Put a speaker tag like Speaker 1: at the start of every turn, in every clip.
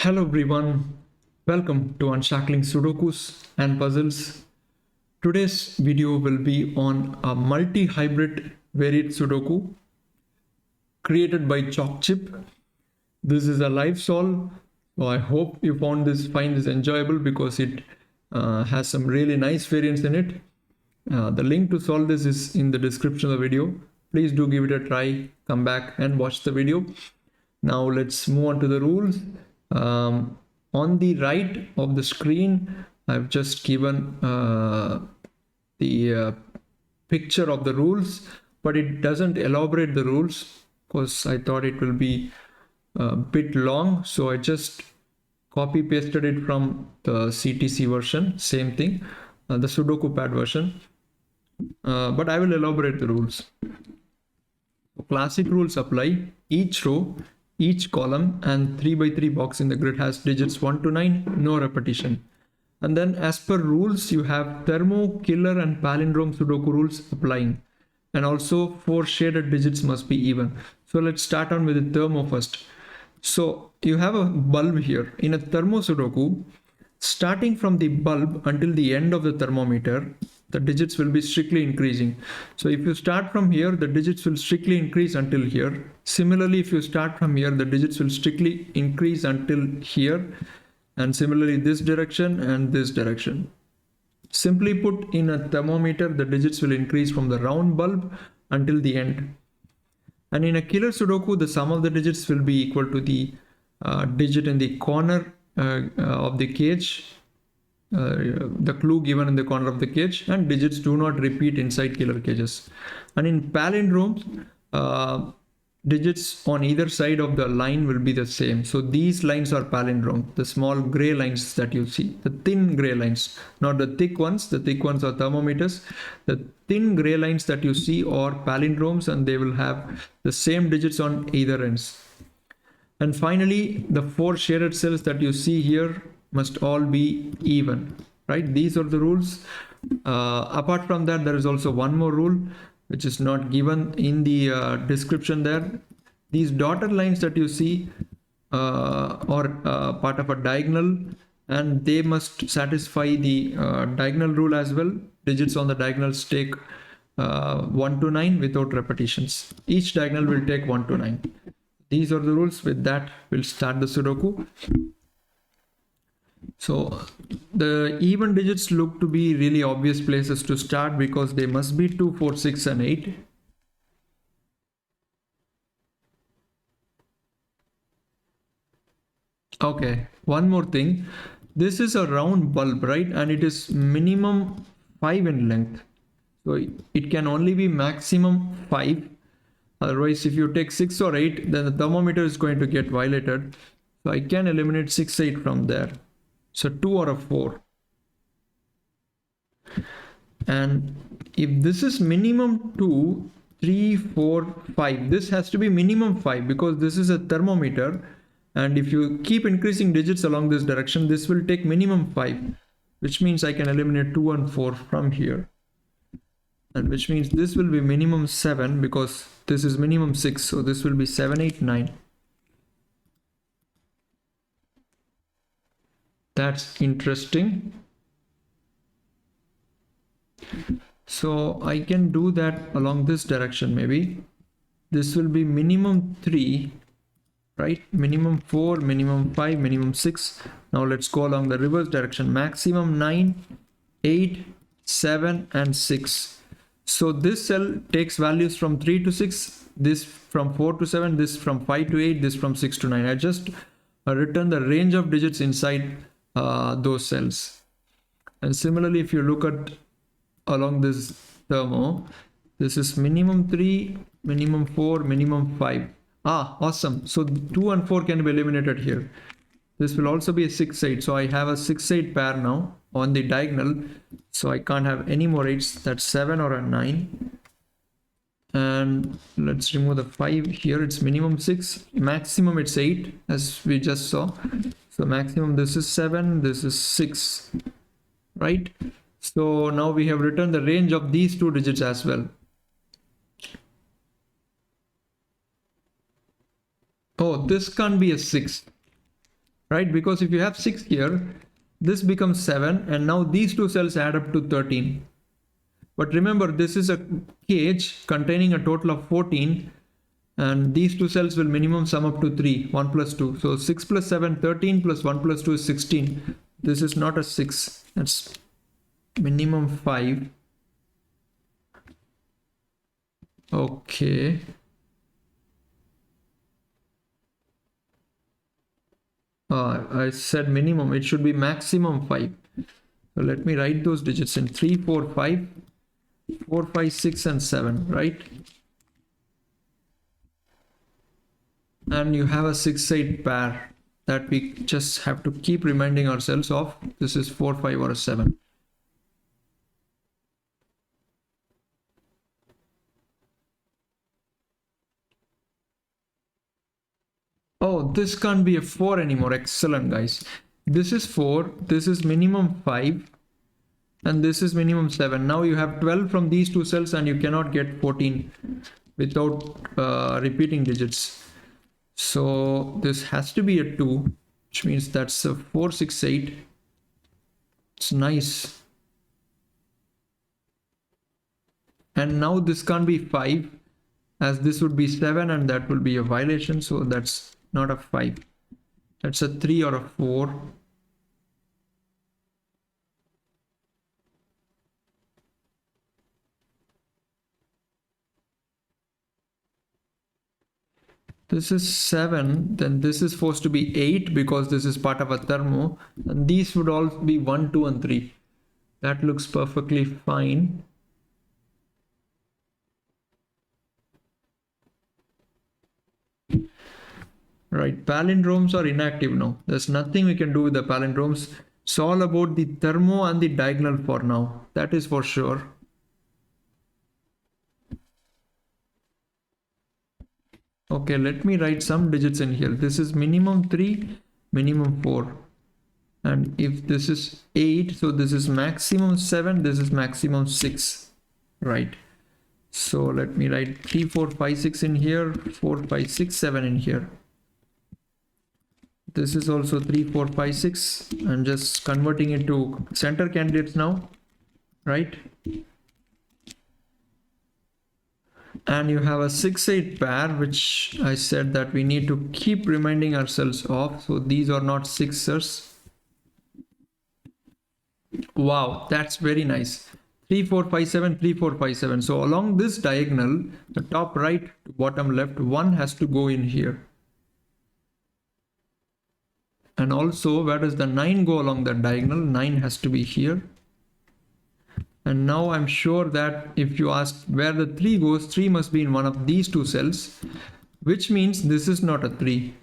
Speaker 1: Hello everyone, welcome to Unshackling Sudokus and Puzzles. Today's video will be on a multi-hybrid varied Sudoku created by Chocchip. This is a live solve, so I hope you find this enjoyable because it has some really nice variants in it. The link to solve this is in the description of the video. Please do give it a try, come back and watch the video. Now let's move on to the rules. On the right of the screen, I've just given the picture of the rules, but it doesn't elaborate the rules because I thought it will be a bit long. So I just copy pasted it from the CTC version, same thing, the Sudoku pad version, but I will elaborate the rules. Classic rules apply. Each row, each column and 3x3 box in the grid has digits 1 to 9, no repetition. And then as per rules, you have Thermo, Killer and Palindrome Sudoku rules applying. And also 4 shaded digits must be even. So let's start on with the Thermo first. So you have a bulb here. In a Thermo Sudoku, starting from the bulb until the end of the thermometer, the digits will be strictly increasing. So if you start from here, the digits will strictly increase until here. Similarly, if you start from here, the digits will strictly increase until here. And similarly, this direction and this direction. Simply put, in a thermometer, the digits will increase from the round bulb until the end. And in a killer Sudoku, the sum of the digits will be equal to the digit in the corner of the cage, the clue given in the corner of the cage, and digits do not repeat inside killer cages. And in palindromes, digits on either side of the line will be the same. So these lines are palindrome, the small gray lines that you see, the thin gray lines, not the thick ones. The thick ones are thermometers. The thin gray lines that you see are palindromes, and they will have the same digits on either ends. And finally, the 4 shaded cells that you see here must all be even, right? These are the rules. Apart from that, there is also one more rule which is not given in the description there. These dotted lines that you see are part of a diagonal, and they must satisfy the diagonal rule as well. Digits on the diagonals take 1 to 9 without repetitions. Each diagonal will take 1 to 9. These are the rules. With that, we'll start the Sudoku. So the even digits look to be really obvious places to start because they must be 2, 4, 6 and 8. Okay, one more thing. This is a round bulb, right? And it is minimum 5 in length. So it can only be maximum 5. Otherwise, if you take 6 or 8, then the thermometer is going to get violated. So I can eliminate 6, 8 from there. So 2 or a 4. And if this is minimum 2, 3, 4, 5, this has to be minimum 5 because this is a thermometer. And if you keep increasing digits along this direction, this will take minimum 5, which means I can eliminate 2 and 4 from here. And which means this will be minimum 7 because this is minimum 6. So this will be 7, 8, 9. That's interesting. So I can do that along this direction maybe. This will be minimum 3, right? Minimum 4, minimum 5, minimum 6. Now let's go along the reverse direction. Maximum 9, 8, 7 and 6. So this cell takes values from 3 to 6, this from 4 to 7, this from 5 to 8, this from 6 to 9. I just return the range of digits inside those cells. And similarly, if you look at along this thermo, this is minimum 3, minimum 4, minimum 5. Awesome. So 2 and 4 can be eliminated here. This will also be a 6, 8. So I have a 6, 8 pair now on the diagonal. So I can't have any more 8s. That's 7 or a 9. And let's remove the 5 here. It's minimum 6. Maximum it's 8 as we just saw. So maximum this is 7. This is 6. Right? So now we have returned the range of these 2 digits as well. Oh, this can't be a 6. right? Because if you have 6 here, this becomes 7, and now these two cells add up to 13. But remember, this is a cage containing a total of 14, and these two cells will minimum sum up to 3, 1 plus 2. So 6 plus 7, 13, plus 1 plus 2 is 16. This is not a 6, that's minimum 5. Okay. I said minimum, it should be maximum 5. So let me write those digits in 3, 4, 5, 4, 5, 6, and 7, right? And you have a 6, 8 pair that we just have to keep reminding ourselves of. This is 4, 5, or a 7. Oh, this can't be a 4 anymore. Excellent, guys. This is 4, this is minimum 5, and this is minimum 7. Now you have 12 from these two cells, and you cannot get 14 without repeating digits. So this has to be a 2, which means that's a 4, 6, 8. It's nice. And now this can't be 5, as this would be 7, and that will be a violation. So that's not a 5. That's a 3 or a 4. This is 7, then this is supposed to be 8 because this is part of a thermo, and these would all be 1, 2, and 3. That looks perfectly fine. Right, palindromes are inactive now. There's nothing we can do with the palindromes. It's all about the thermo and the diagonal for now. That is for sure. Okay, let me write some digits in here. This is minimum 3, minimum 4. And if this is 8, so this is maximum 7, this is maximum 6. Right. So let me write 3, 4, 5, 6 in here, 4, 5, 6, 7 in here. This is also 3, 4, 5, 6. I'm just converting it to center candidates now, right? And you have a 6, 8 pair, which I said that we need to keep reminding ourselves of. So these are not sixers. Wow, that's very nice. 3, 4, 5, 7, 3, 4, 5, 7. So along this diagonal, the top right, bottom left, 1 has to go in here. And also, where does the 9 go along that diagonal? 9 has to be here. And now I'm sure that if you ask where the 3 goes, 3 must be in one of these two cells, which means this is not a 3.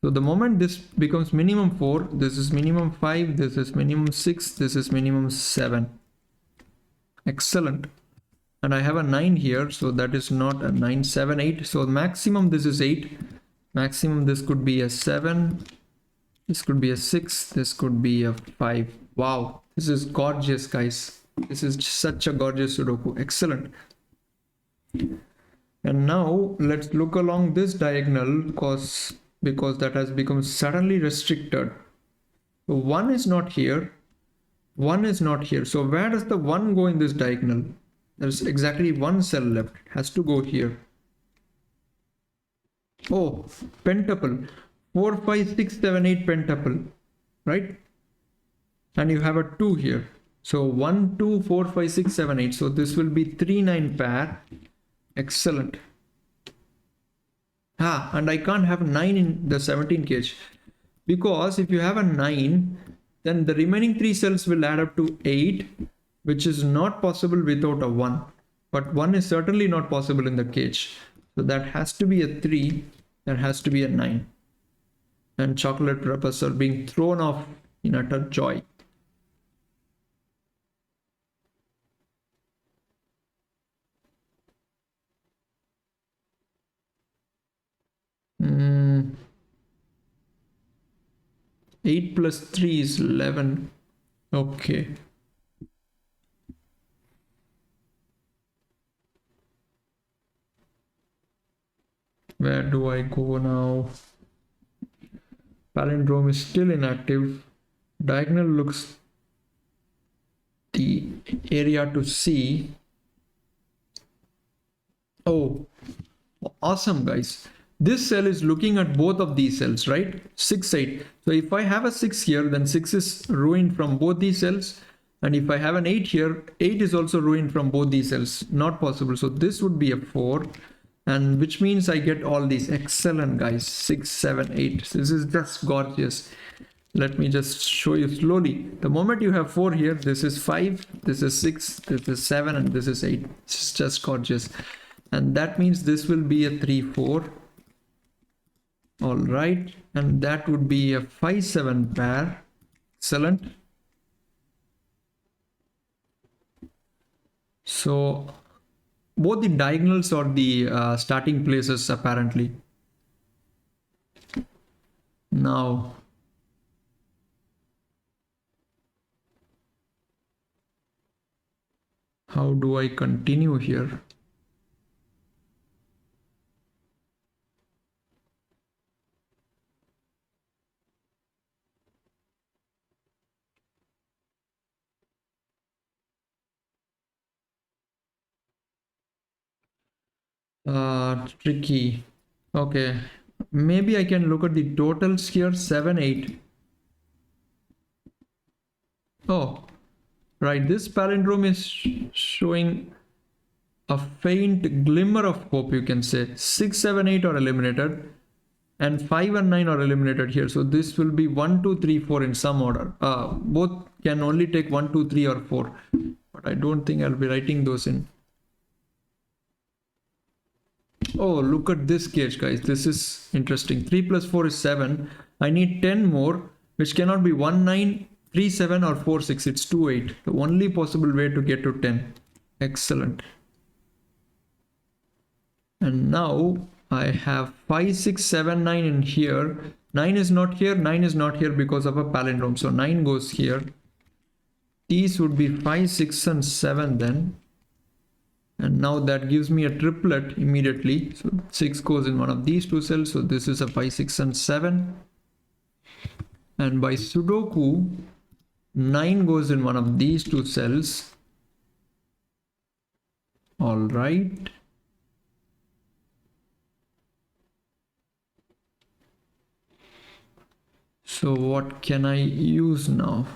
Speaker 1: So the moment this becomes minimum 4, this is minimum 5, this is minimum 6, this is minimum 7. Excellent. And I have a 9 here, so that is not a 9, 7, 8. So maximum this is 8. Maximum this could be a 7. This could be a 6. This could be a 5. Wow. This is gorgeous, guys. This is such a gorgeous Sudoku. Excellent. And now let's look along this diagonal because that has become suddenly restricted. So 1 is not here. 1 is not here. So where does the 1 go in this diagonal? There's exactly 1 cell left. It has to go here. Oh, pentuple. 4, 5, 6, 7, 8 pentuple. Right? And you have a 2 here. So 1, 2, 4, 5, 6, 7, 8. So this will be 3, 9 pair. Excellent. And I can't have 9 in the 17 cage. Because if you have a 9, then the remaining 3 cells will add up to 8, which is not possible without a 1. But 1 is certainly not possible in the cage. So that has to be a 3. That has to be a 9. And chocolate wrappers are being thrown off in utter joy. Hmm. 8 plus 3 is 11. Okay. Where do I go now? Palindrome is still inactive. Diagonal looks the area to see. Oh, awesome, guys. This cell is looking at both of these cells, right? 6, 8. So if I have a 6 here, then 6 is ruined from both these cells. And if I have an 8 here, 8 is also ruined from both these cells. Not possible. So this would be a 4. And which means I get all these. Excellent, guys. 6, 7, 8. This is just gorgeous. Let me just show you slowly. The moment you have 4 here, this is 5, this is 6, this is 7, and this is 8. It's just gorgeous. And that means this will be a 3, 4. All right. And that would be a 5, 7 pair. Excellent. So both the diagonals or the starting places apparently. Now, how do I continue here? Tricky. Okay, maybe I can look at the totals here. 7, 8. Oh, right. This palindrome is showing a faint glimmer of hope, you can say. 6, 7, 8 are eliminated, and 5 and 9 are eliminated here. So this will be 1, 2, 3, 4 in some order. Both can only take 1, 2, 3 or 4, but I don't think I'll be writing those in. Oh, look at this case, guys. This is interesting. 3 plus 4 is 7. I need 10 more, which cannot be 1, 9, 3, 7 or 4, 6. It's 2, 8. The only possible way to get to 10. Excellent. And now I have 5, 6, 7, 9 in here. 9 is not here. 9 is not here because of a palindrome. So 9 goes here. These would be 5, 6 and 7 then. And now that gives me a triplet immediately. So 6 goes in one of these two cells. So this is a 5, 6 and 7. And by Sudoku, 9 goes in one of these two cells. All right. So what can I use now?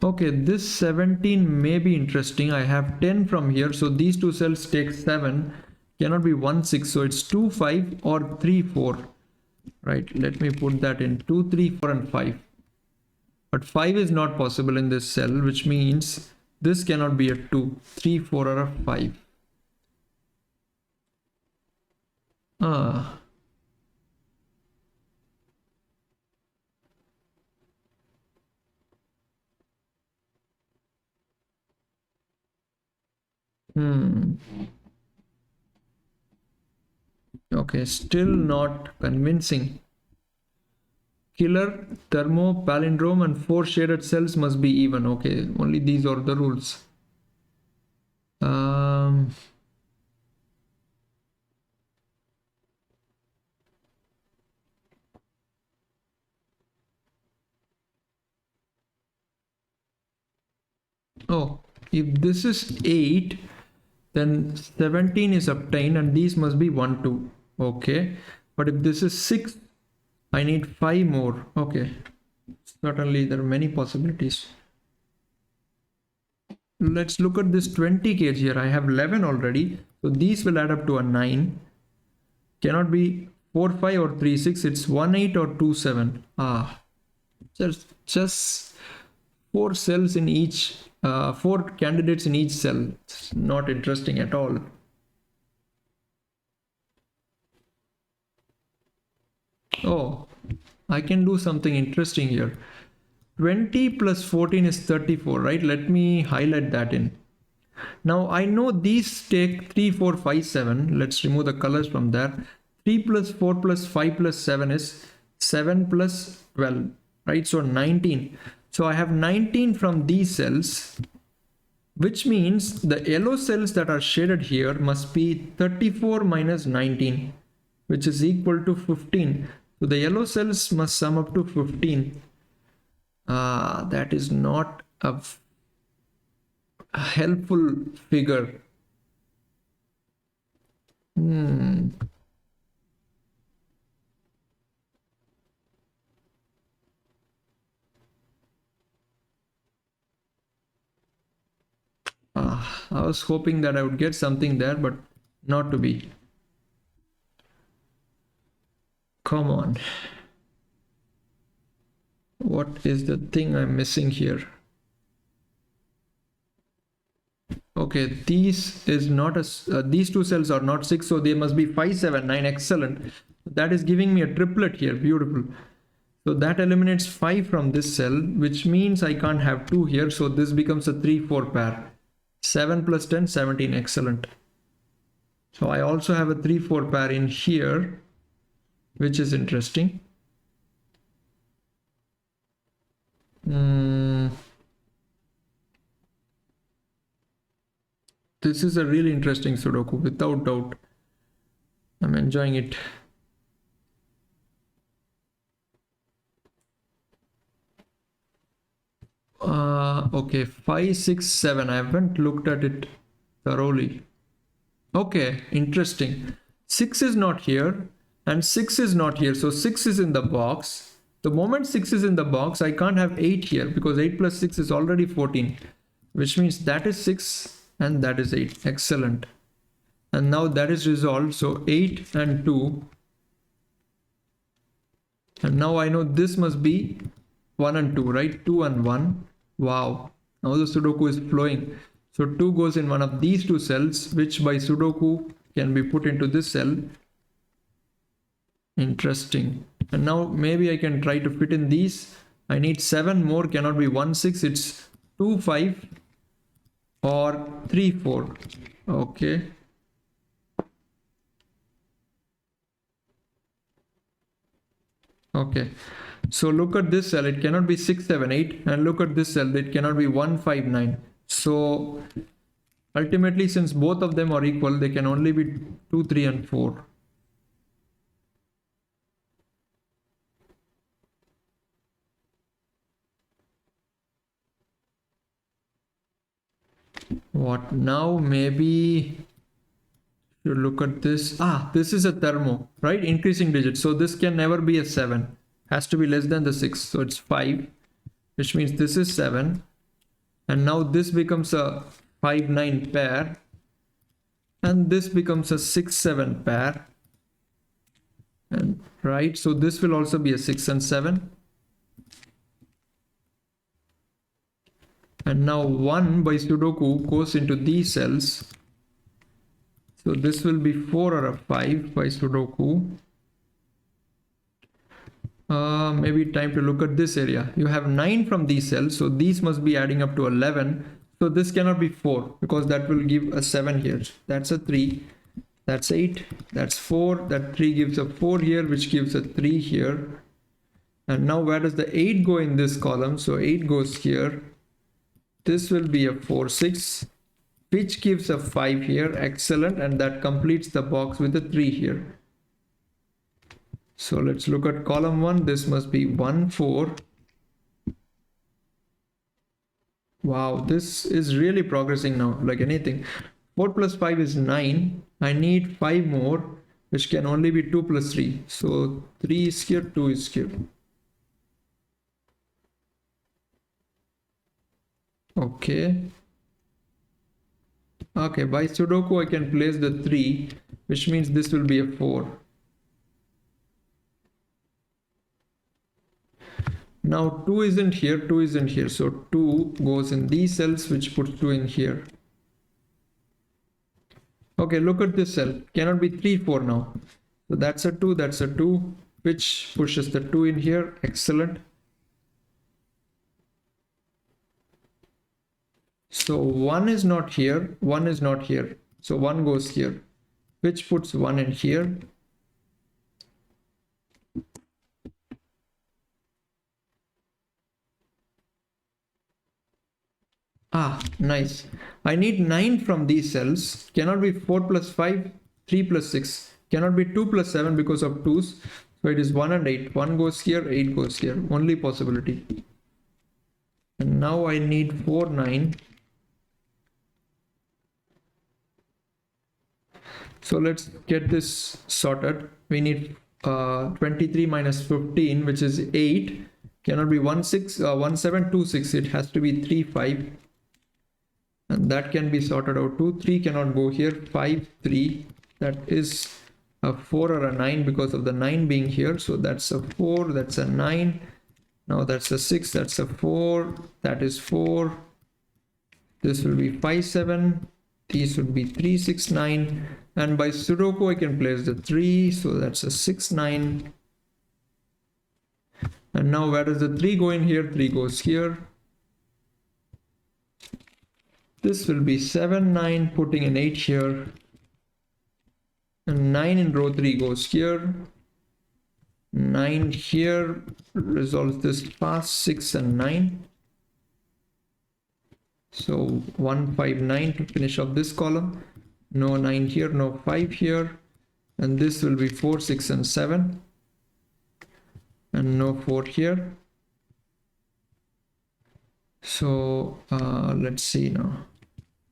Speaker 1: Okay, this 17 may be interesting. I have 10 from here. So these two cells take 7. Cannot be 1, 6. So it's 2, 5 or 3, 4. Right, let me put that in. 2, 3, 4 and 5. But 5 is not possible in this cell, which means this cannot be a 2. 3, 4 or a 5. Okay, still not convincing. Killer, Thermo, Palindrome and 4 shaded cells must be even. Okay, only these are the rules. Oh, if this is 8, then 17 is obtained and these must be 1, 2. Okay, but if this is 6, I need 5 more. Okay, certainly there are many possibilities. Let's look at this 20 kg here. I have 11 already, so these will add up to a 9. Cannot be 4, 5 or 3, 6. It's 1, 8 or 2, 7. Just 4 cells in each. 4 candidates in each cell. It's not interesting at all. Oh, I can do something interesting here. 20 plus 14 is 34, right? Let me highlight that in. Now I know these take 3, 4, 5, 7. Let's remove the colors from there. 3 plus 4 plus 5 plus 7 is 7 plus 12, right? So 19. So I have 19 from these cells. which means the yellow cells that are shaded here must be 34 minus 19, which is equal to 15. So the yellow cells must sum up to 15. That is not a helpful figure. I was hoping that I would get something there, but not to be. Come on. What is the thing I'm missing here? Okay, these is not a these two cells are not 6, so they must be 5, 7, 9. Excellent. That is giving me a triplet here. Beautiful. So that eliminates 5 from this cell, which means I can't have 2 here. So this becomes a 3, 4 pair. 7 plus 10, 17. Excellent. So I also have a 3, 4 pair in here, which is interesting. This is a really interesting Sudoku, without doubt. I'm enjoying it. Okay, 5, 6, 7. I haven't looked at it thoroughly. Okay, interesting. 6 is not here and 6 is not here. So 6 is in the box. The moment 6 is in the box, I can't have 8 here because 8 plus 6 is already 14, which means that is 6 and that is 8. Excellent. And now that is resolved. So 8 and 2. And now I know this must be 1 and 2, right? 2 and 1. Wow. Now the Sudoku is flowing. So 2 goes in one of these two cells, which by Sudoku can be put into this cell. Interesting. And now maybe I can try to fit in these. I need 7 more, cannot be 1, 6. It's 2, 5 or 3, 4. Okay. Okay. So look at this cell, it cannot be 6, 7, 8. And look at this cell, it cannot be 1, 5, 9. So ultimately, since both of them are equal, they can only be 2, 3 and 4. What now? Maybe you look at this. This is a Thermo, right? Increasing digit. So this can never be a 7. Has to be less than the 6. So it's 5, which means this is 7. And now this becomes a 5, 9 pair. And this becomes a 6, 7 pair. And right, so this will also be a 6 and 7. And now 1 by Sudoku goes into these cells. So this will be 4 or a 5 by Sudoku. Maybe time to look at this area. You have 9 from these cells, so these must be adding up to 11. So this cannot be 4 because that will give a 7 here. That's a 3. That's 8. That's 4. That 3 gives a 4 here, which gives a 3 here. And now where does the 8 go in this column? So 8 goes here. This will be a 4, 6, which gives a 5 here. Excellent. And that completes the box with a 3 here. So let's look at column 1. This must be 1, 4. Wow, this is really progressing now, like anything. 4 plus 5 is 9. I need 5 more, which can only be 2 plus 3. So 3 is here, 2 is here. Okay. Okay, by Sudoku I can place the 3, which means this will be a 4. Now 2 isn't here, 2 isn't here. So 2 goes in these cells, which puts 2 in here. Okay, look at this cell. Cannot be 3, 4 now. So that's a 2, that's a 2, which pushes the 2 in here. Excellent. So 1 is not here, 1 is not here. So 1 goes here, which puts 1 in here. Nice. I need 9 from these cells. Cannot be 4 plus 5, 3 plus 6. Cannot be 2 plus 7 because of 2's. So it is 1 and 8. 1 goes here, 8 goes here. Only possibility. And now I need 4, 9. So let's get this sorted. We need 23 minus 15, which is 8. Cannot be 1, 6, 1, 7, 2, 6. It has to be 3, 5. And that can be sorted out too. 3 cannot go here. 5, 3. That is a 4 or a 9 because of the 9 being here. So that's a 4. That's a 9. Now that's a 6. That's a 4. That is 4. This will be 5, 7. These would be 3, 6, 9. And by Sudoku, I can place the 3. So that's a 6, 9. And now where does the 3 go in here? 3 goes here. This will be 7, 9, putting an 8 here. And 9 in row 3 goes here. 9 here resolves this past 6 and 9. So 1, 5, 9 to finish off this column. No 9 here, no 5 here. And this will be 4, 6, and 7. And no 4 here. So let's see now.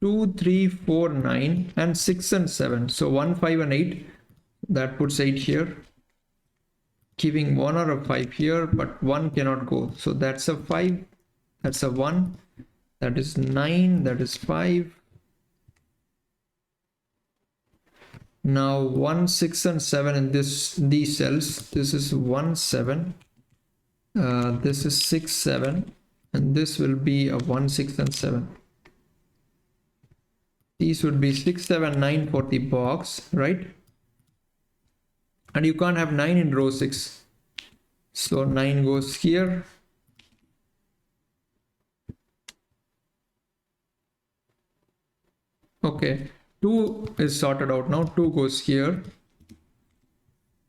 Speaker 1: 2, 3, 4, 9, and 6 and 7. So 1, 5, and 8. That puts 8 here. Keeping 1 or a 5 here, but 1 cannot go. So that's a 5. That's a 1. That is 9. That is 5. Now 1, 6, and 7 in these cells. This is 1, 7. This is 6, 7. And this will be a 1, 6, and 7. These would be 6, 7, 9 for the box, right? And you can't have 9 in row 6. So 9 goes here. Okay, 2 is sorted out now. 2 goes here.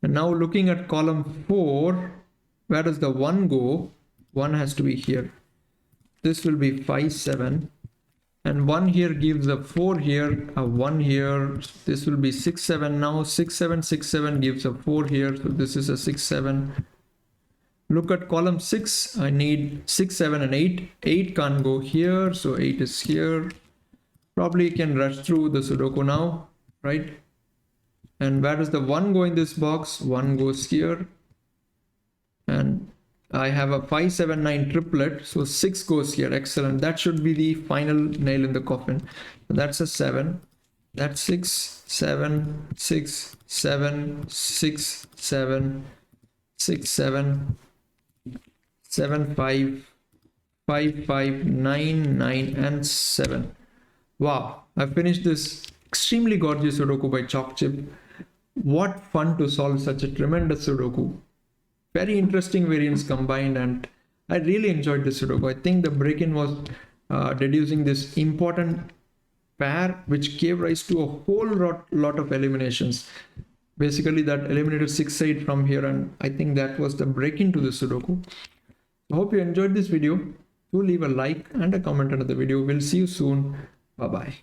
Speaker 1: And now looking at column 4, where does the 1 go? 1 has to be here. This will be 5, 7. And 1 here gives a 4 here, a 1 here. This will be 6, 7 now. 6, 7, 6, 7 gives a 4 here. So this is a 6, 7. Look at column 6. I need 6, 7, and 8. 8 can't go here. So 8 is here. Probably can rush through the Sudoku now, right? And where does the 1 go in this box? 1 goes here. And I have a 5, 7, 9 triplet. So 6 goes here. Excellent. That should be the final nail in the coffin. So that's a 7. That's 6, 7, 6, 7, 6, 7, 6, 7, 7, 5, 5, 5, 9, 9, and 7. Wow. I finished this extremely gorgeous Sudoku by Chocchip. What fun to solve such a tremendous Sudoku. Very interesting variants combined, and I really enjoyed this Sudoku. I think the break-in was deducing this important pair which gave rise to a whole lot of eliminations. Basically that eliminated 6, 8 from here, and I think that was the break-in to the Sudoku. I hope you enjoyed this video. Do leave a like and a comment under the video. We'll see you soon. Bye-bye.